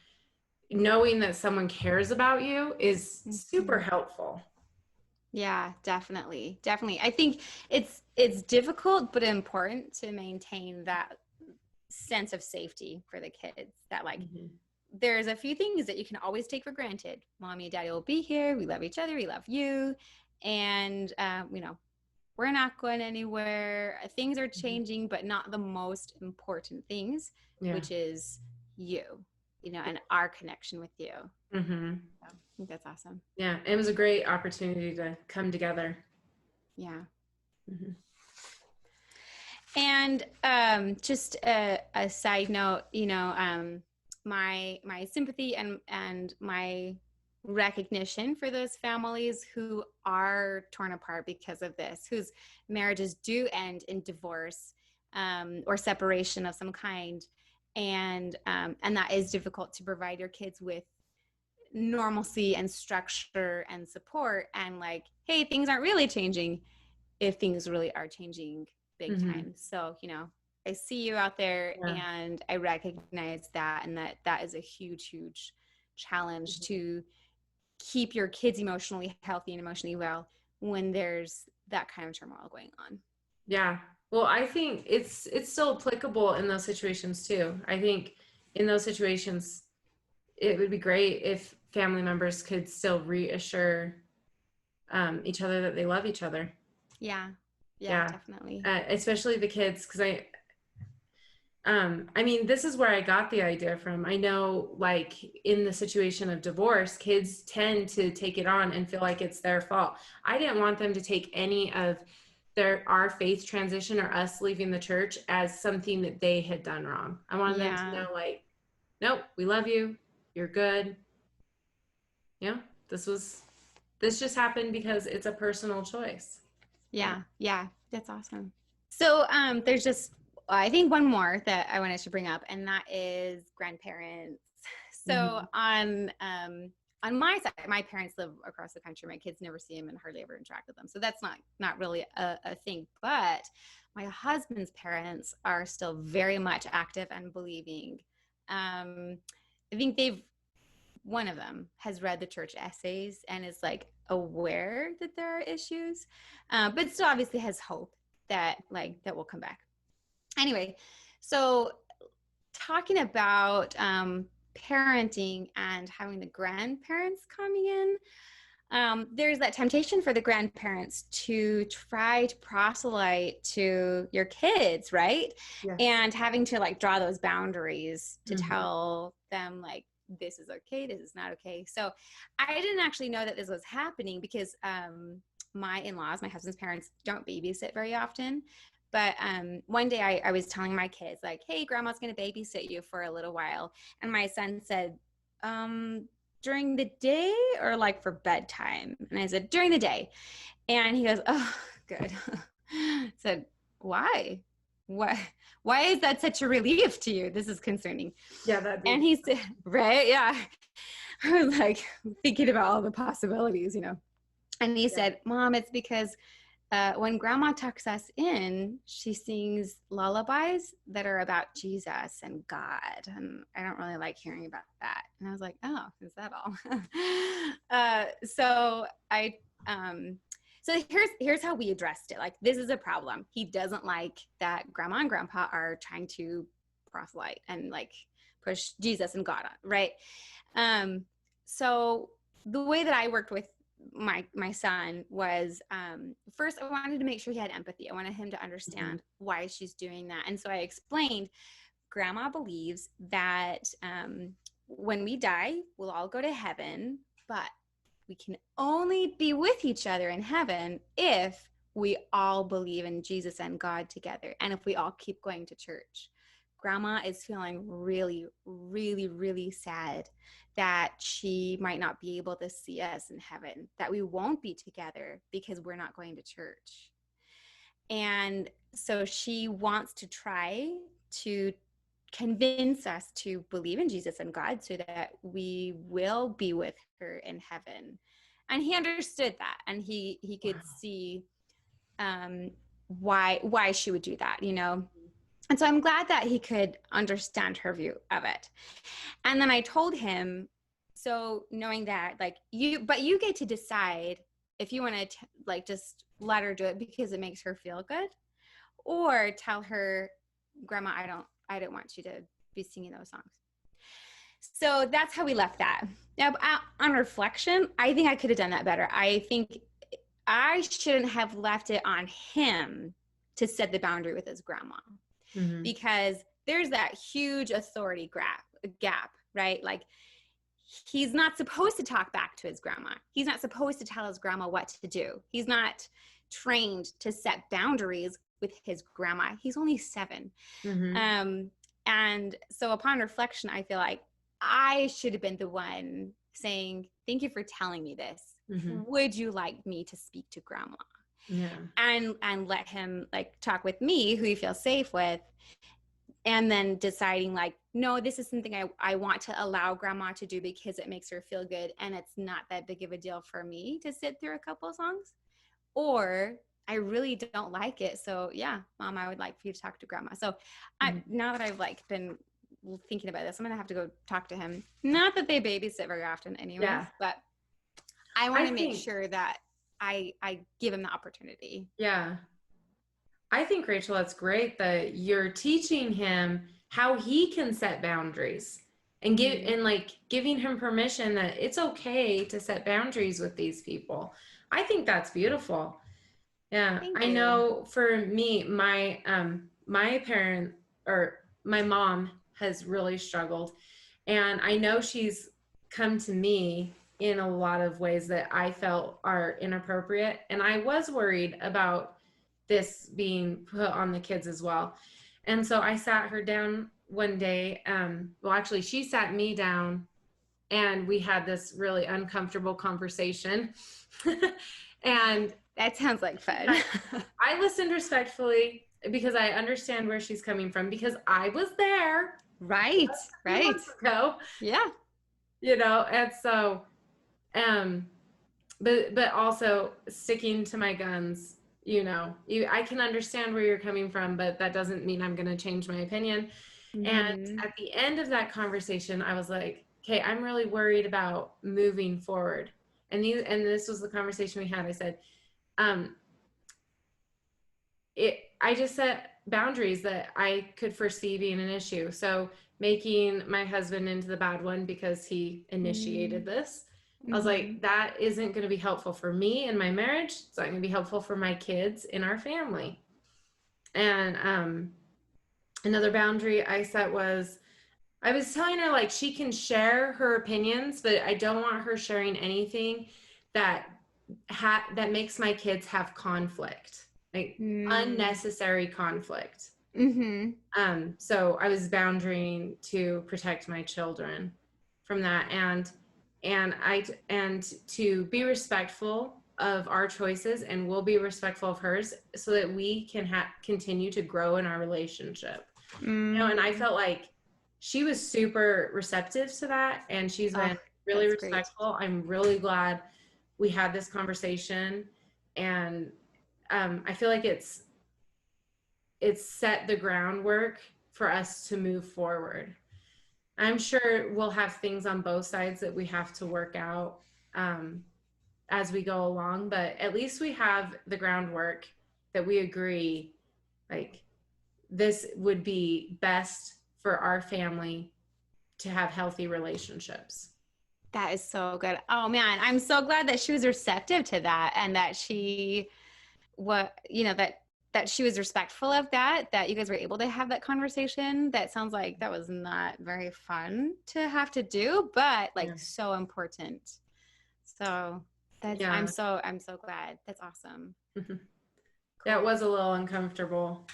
knowing that someone cares about you is super
Mhm.
helpful.
Yeah, definitely. Definitely. I think it's difficult but important to maintain that sense of safety for the kids, that like
Mhm.
there's a few things that you can always take for granted. Mommy and daddy will be here. We love each other. We love you. And, we're not going anywhere. Things are
Mhm.
changing, but not the most important things,
Yeah.
which is you, and our connection with you.
Hmm.
So I think that's awesome.
Yeah. It was a great opportunity to come together.
Yeah.
Hmm.
And just a side note, my sympathy and my recognition for those families who are torn apart because of this, whose marriages do end in divorce, or separation of some kind, and that is difficult to provide your kids with normalcy and structure and support, and like, hey, things aren't really changing if things really are changing big
Hmm.
time. So, I see you out there,
Yeah.
and I recognize that, and that is a huge, huge challenge to keep your kids emotionally healthy and emotionally well when there's that kind of turmoil going on.
Yeah. Well, I think it's still applicable in those situations too. I think in those situations it would be great if family members could still reassure each other that they love each other.
Yeah. Yeah,
Yeah.
definitely.
Especially the kids, because I mean, this is where I got the idea from. I know, like, in the situation of divorce, kids tend to take it on and feel like it's their fault. I didn't want them to take any of our faith transition or us leaving the church as something that they had done wrong. I wanted them to
Yeah.
know, like, nope, we love you. You're good. Yeah, this just happened because it's a personal choice. Yeah.
Yeah. Yeah. That's awesome. So there's just, I think, one more that I wanted to bring up, and that is grandparents. So
Hmm.
on my side, my parents live across the country. My kids never see them and hardly ever interact with them. So that's not really a thing. But my husband's parents are still very much active and believing. I think one of them has read the church essays and is like aware that there are issues, but still obviously has hope that will come back. Anyway, so talking about parenting and having the grandparents coming in, there's that temptation for the grandparents to try to proselyte to your kids, right?
Yes.
And having to like draw those boundaries to
Hmm.
tell them like, this is okay, this is not okay. So I didn't actually know that this was happening because my in-laws, my husband's parents, don't babysit very often. But one day I was telling my kids, like, hey, grandma's going to babysit you for a little while. And my son said, um, during the day or like for bedtime? And I said, during the day. And he goes, oh, good. I said, why? Why? Why is that such a relief to you? This is concerning.
Yeah, that'd
And
be.
he said, right? Yeah. I was like thinking about all the possibilities. And he
Yeah.
said, Mom, it's because when grandma tucks us in, she sings lullabies that are about Jesus and God. And I don't really like hearing about that. And I was like, oh, is that all? So here's how we addressed it. Like, this is a problem. He doesn't like that grandma and grandpa are trying to proselyte and like push Jesus and God on, right? Um, so the way that I worked with my son was, first I wanted to make sure he had empathy. I wanted him to
Hmm.
understand why she's doing that. And so I explained, grandma believes that when we die, we'll all go to heaven, but we can only be with each other in heaven if we all believe in Jesus and God together, and if we all keep going to church. Grandma is feeling really, really, really sad that she might not be able to see us in heaven, that we won't be together because we're not going to church. And so she wants to try to convince us to believe in Jesus and God so that we will be with her in heaven. And he understood that, and he could
Wow.
see, um, why she would do that, you know? And so I'm glad that he could understand her view of it. And then I told him, so knowing that, like, you get to decide if you want to like just let her do it because it makes her feel good, or tell her, Grandma, I don't want you to be singing those songs. So that's how we left that. Now, on reflection, I think I could have done that better. I think I shouldn't have left it on him to set the boundary with his grandma, because there's that huge authority gap, right? Like, he's not supposed to talk back to his grandma. He's not supposed to tell his grandma what to do. He's not trained to set boundaries with his grandma. He's only 7. And so upon reflection, I feel like I should have been the one saying, thank you for telling me this. Would you like me to speak to grandma?
Yeah.
And let him like talk with me, who he feels safe with. And then deciding like, no, this is something I want to allow grandma to do because it makes her feel good. And it's not that big of a deal for me to sit through a couple of songs. Or I really don't like it. So yeah, Mom, I would like for you to talk to grandma. So now that I've like been thinking about this, I'm going to have to go talk to him. Not that they babysit very often anyways, but I want to make sure that I give him the opportunity.
Yeah. I think, Rachel, that's great that you're teaching him how he can set boundaries and giving him permission that it's okay to set boundaries with these people. I think that's beautiful. Yeah.
Thank
I
you.
know for me, my mom has really struggled, and I know she's come to me in a lot of ways that I felt are inappropriate. And I was worried about this being put on the kids as well. And so I sat her down one day. Well, actually, she sat me down and we had this really uncomfortable conversation. And
that sounds like fun.
I listened respectfully because I understand where she's coming from, because I was there.
Right.
Ago.
Yeah.
You know, and so, but also sticking to my guns. You know, I can understand where you're coming from, but that doesn't mean I'm going to change my opinion. And at the end of that conversation, I was like, okay, I'm really worried about moving forward. And this was the conversation we had. I said, I just set boundaries that I could foresee being an issue. So making my husband into the bad one because he initiated this. I was like, that isn't going to be helpful for me in my marriage. It's not going to be helpful for my kids in our family. And another boundary I set was, I was telling her, like, she can share her opinions, but I don't want her sharing anything that makes my kids have conflict, like unnecessary conflict. So I was boundarying to protect my children from that, and to be respectful of our choices, and we'll be respectful of hers so that we can continue to grow in our relationship. You know, and I felt like she was super receptive to that, and she's been really respectful. Great. I'm really glad we had this conversation, and I feel like it's set the groundwork for us to move forward. I'm sure we'll have things on both sides that we have to work out as we go along, but at least we have the groundwork that we agree, like, this would be best for our family to have healthy relationships.
That is so good. Oh man, I'm so glad that she was receptive to that, and that she that she was respectful of that you guys were able to have that conversation. That sounds like that was not very fun to have to do, but like so important. So that's I'm so glad. That's awesome. Cool.
That was a little uncomfortable.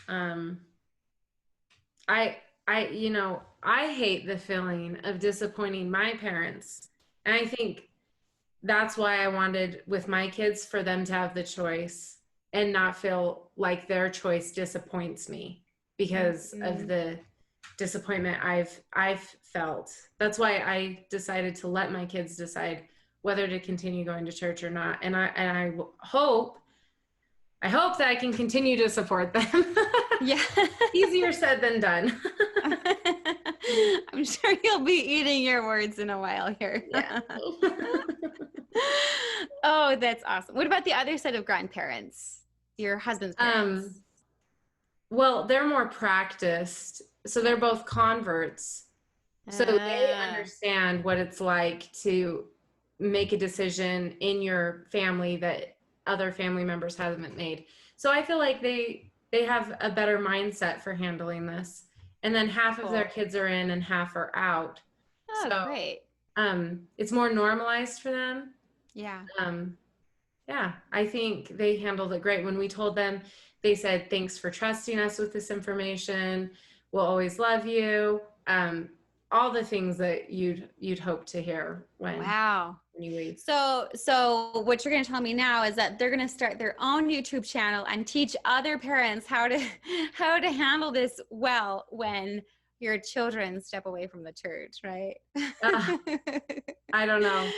I hate the feeling of disappointing my parents. And I think that's why I wanted with my kids for them to have the choice and not feel like their choice disappoints me because of the disappointment I've felt. That's why I decided to let my kids decide whether to continue going to church or not. And I I hope that I can continue to support them.
Yeah.
Easier said than done.
I'm sure you'll be eating your words in a while here.
Yeah.
Oh, that's awesome. What about the other set of grandparents? Your husband's parents?
Well, they're more practiced. So they're both converts. So they
Uh,
understand what it's like to make a decision in your family that other family members haven't made. So I feel like they have a better mindset for handling this. And then half of their
cool.
kids are in and half are out.
Oh,
So
great.
it's more normalized for them.
Yeah.
Um, yeah, I think they handled it great. When we told them, they said, "Thanks for trusting us with this information. We'll always love you." All the things that you'd hope to hear
Wow.
when you leave.
So what you're going to tell me now is that they're going to start their own YouTube channel and teach other parents how to handle this well when your children step away from the church, right?
Uh, I don't know.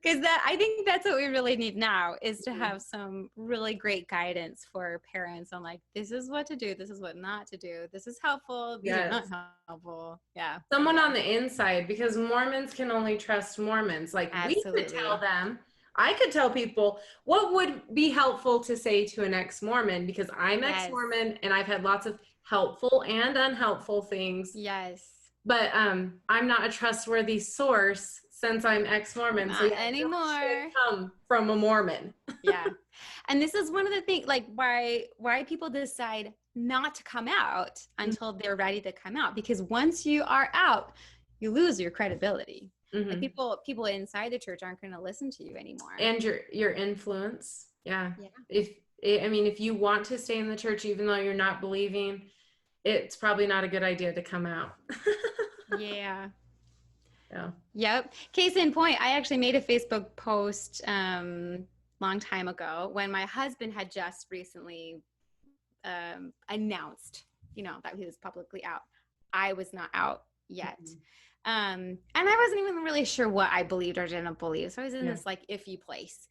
Because I think that's what we really need now is to have some really great guidance for parents on like, this is what to do, this is what not to do, this is helpful, these are not
Yes.
helpful. Yeah.
Someone on the inside, because Mormons can only trust Mormons. Like we could tell
Absolutely.
them, I could tell people what would be helpful to say to an ex-Mormon, because I'm
Yes.
ex-Mormon and I've had lots of helpful and unhelpful things.
Yes.
But I'm not a trustworthy source since I'm ex-Mormon. So
Not
yeah, it really
anymore.
should come from a Mormon.
Yeah. And this is one of the things like why people decide not to come out until they're ready to come out, because once you are out, you lose your credibility. Like
Mm-hmm.
people inside the church aren't going to listen to you anymore.
And your influence. Yeah.
Yeah.
If you want to stay in the church even though you're not believing, it's probably not a good idea to come out.
Yeah.
Yeah.
Yep. Case in point, I actually made a Facebook post long time ago when my husband had just recently announced, that he was publicly out. I was not out yet. And I wasn't even really sure what I believed or didn't believe. So I was in this like iffy place.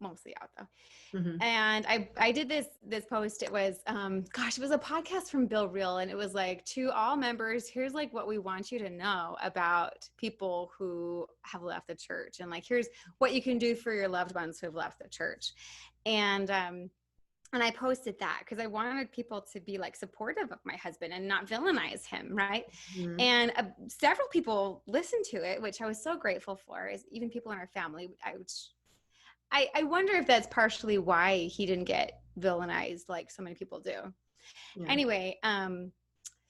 Mostly out though.
Mm-hmm.
And I did this post. It was it was a podcast from Bill Reel, and it was like, to all members, here's like what we want you to know about people who have left the church, and like here's what you can do for your loved ones who have left the church. And I posted that because I wanted people to be like supportive of my husband and not villainize him, right?
Mm-hmm.
And several people listened to it, which I was so grateful for. Is even people in our family. I wonder if that's partially why he didn't get villainized like so many people do. Yeah. Anyway,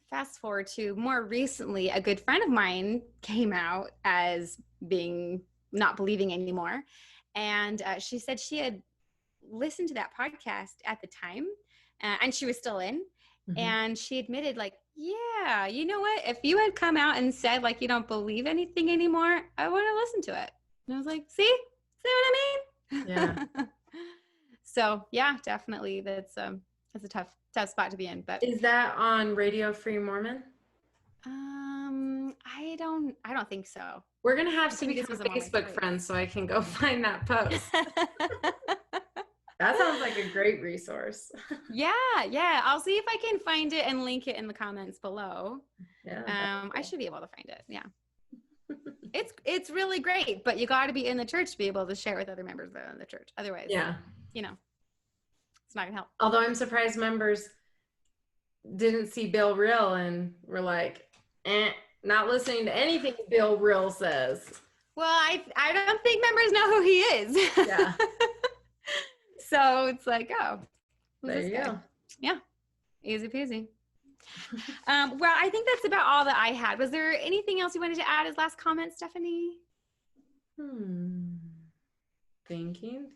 fast forward to more recently, a good friend of mine came out as being not believing anymore. And she said she had listened to that podcast at the time and she was still in. Mm-hmm. And she admitted like, yeah, you know what? If you had come out and said like, you don't believe anything anymore, I would have listened to it. And I was like, see what I mean?
Yeah.
So yeah, definitely that's a tough spot to be in. But
is that on Radio Free Mormon?
I don't think so.
We're gonna have to become Facebook friends so I can go find that post. That sounds like a great resource.
Yeah. I'll see if I can find it and link it in the comments below.
Yeah.
I should be able to find it. Yeah. It's really great, but you got to be in the church to be able to share with other members that are in the church. Otherwise,
yeah,
it's not gonna help.
Although I'm surprised members didn't see Bill Reel and were like, not listening to anything Bill Reel says.
Well, I don't think members know who he is.
Yeah.
So it's like, oh,
there you go.
Yeah, easy peasy. Well, I think that's about all that I had. Was there anything else you wanted to add as last comment, Stephanie?
Thinking.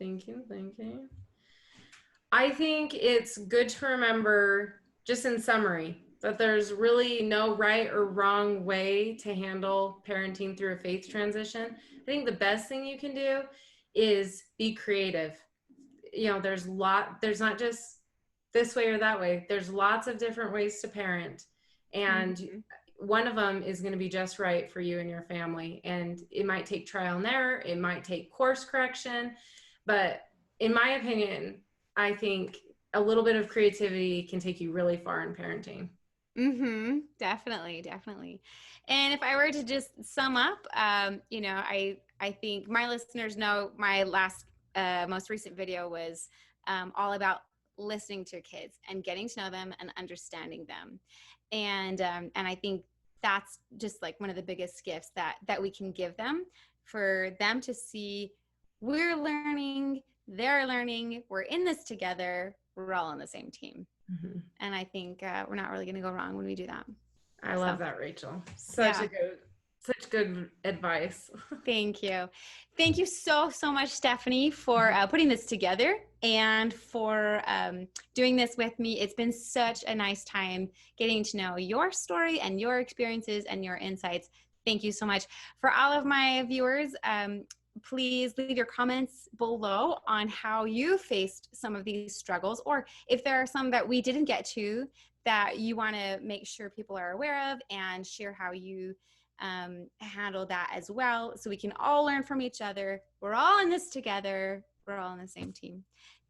I think it's good to remember, just in summary, that there's really no right or wrong way to handle parenting through a faith transition. I think the best thing you can do is be creative. There's not just this way or that way. There's lots of different ways to parent. And one of them is going to be just right for you and your family. And it might take trial and error. It might take course correction. But in my opinion, I think a little bit of creativity can take you really far in parenting.
Definitely, definitely. And if I were to just sum up, I think my listeners know my last, most recent video was all about listening to your kids and getting to know them and understanding them. And I think that's just like one of the biggest gifts that we can give them, for them to see we're learning, they're learning, we're in this together, we're all on the same team.
Mm-hmm.
And I think we're not really going to go wrong when we do that.
I love that, Rachel. Such good advice.
Thank you. Thank you so much, Stephanie, for putting this together and for doing this with me. It's been such a nice time getting to know your story and your experiences and your insights. Thank you so much. For all of my viewers, please leave your comments below on how you faced some of these struggles, or if there are some that we didn't get to that you want to make sure people are aware of, and share how you handle that as well, so we can all learn from each other. We're all in this together. We're all on the same team.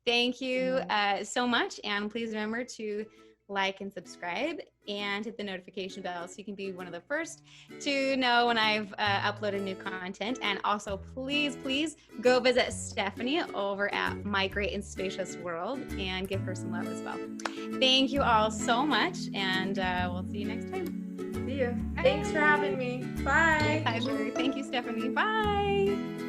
Thank you so much, and please remember to like and subscribe and hit the notification bell so you can be one of the first to know when I've uploaded new content. And also please go visit Stephanie over at My Great and Spacious World and give her some love as well. Thank you all so much, and we'll see you next time.
See you. Thanks for having me. Bye.
My pleasure. Thank you, Stephanie. Bye.